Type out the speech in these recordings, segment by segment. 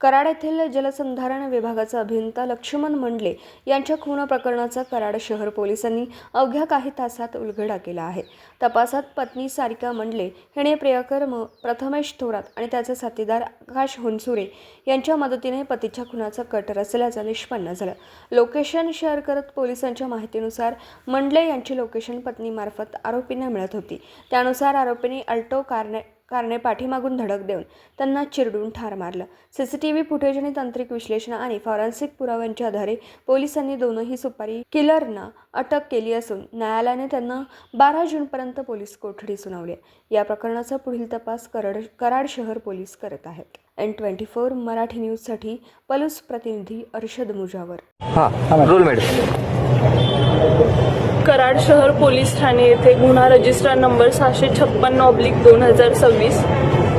कराड येथील जलसंधारण विभागाचा अभियंता लक्ष्मण मंडले यांच्या खून प्रकरणाचा कराड शहर पोलिसांनी अवघ्या काही तासात उलगडा केला आहे। तपासात पत्नी सारिका मंडले हिने प्रियकर प्रथमेश थोरात आणि त्याचे साथीदार आकाश हुनसुरे यांच्या मदतीने पतीच्या खुनाचा कट रचल्याचं निष्पन्न झालं। लोकेशन शेअर करत पोलिसांच्या माहितीनुसार मंडले यांची लोकेशन पत्नीमार्फत आरोपींना मिळत होती। त्यानुसार आरोपींनी अल्टो कारने पाठीमागून धडक देऊन त्यांना चिरडून ठार मारलं। सीसीटीव्ही फुटेज आणि तांत्रिक विश्लेषण आणि फॉरेन्सिक पुराव्यांच्या आधारे पोलिसांनी दोनही सुपारी किलरना अटक केली असून न्यायालयाने त्यांना 12 जूनपर्यंत पोलीस कोठडी सुनावली। या प्रकरणाचा पुढील तपास कराड शहर पोलीस करत आहेत। N24 मराठी न्यूजसाठी पलूस प्रतिनिधी अर्शद मुजावर। कराड शहर पोलीस ठाणे येथे गुन्हा रजिस्टर नंबर 656/2026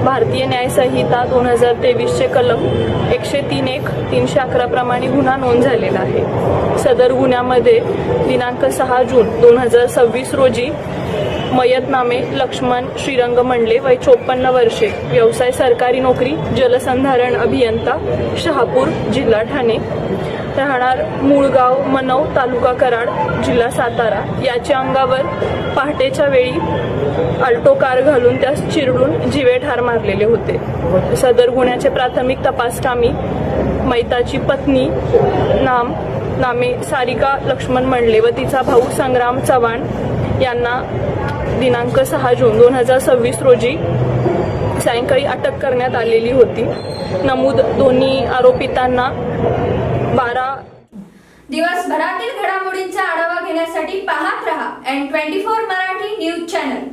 भारतीय न्याय संहिता 2023 चे कलम 103(1) 311 प्रमाणे गुन्हा नोंद झालेला आहे। सदर गुन्ह्यामध्ये दिनांक 6 जून 2026 रोजी मयत नामे लक्ष्मण श्रीरंग मंडले वय 54 वर्षे, व्यवसाय सरकारी नोकरी, जलसंधारण अभियंता, शहापूर, जिल्हा ठाणे, राहणार मूळगाव मनव, तालुका कराड, जिल्हा सातारा याच्या अंगावर पहाटेच्या वेळी अल्टो कार घालून त्यास चिरडून जीवे ठार मारलेले होते। सदर गुन्ह्याचे प्राथमिक तपासकामी मैताची पत्नी नामे सारिका लक्ष्मण मंडले व तिचा भाऊ संग्राम चव्हाण यांना दिनांक 6 जून 2026 रोजी सायंकाळी अटक करण्यात आलेली होती। नमूद दोन्ही आरोपितांना 12 दिवसभरातील घडामोडींचा आढावा घेण्यासाठी पाहत रहा N24 मराठी न्यूज चॅनल।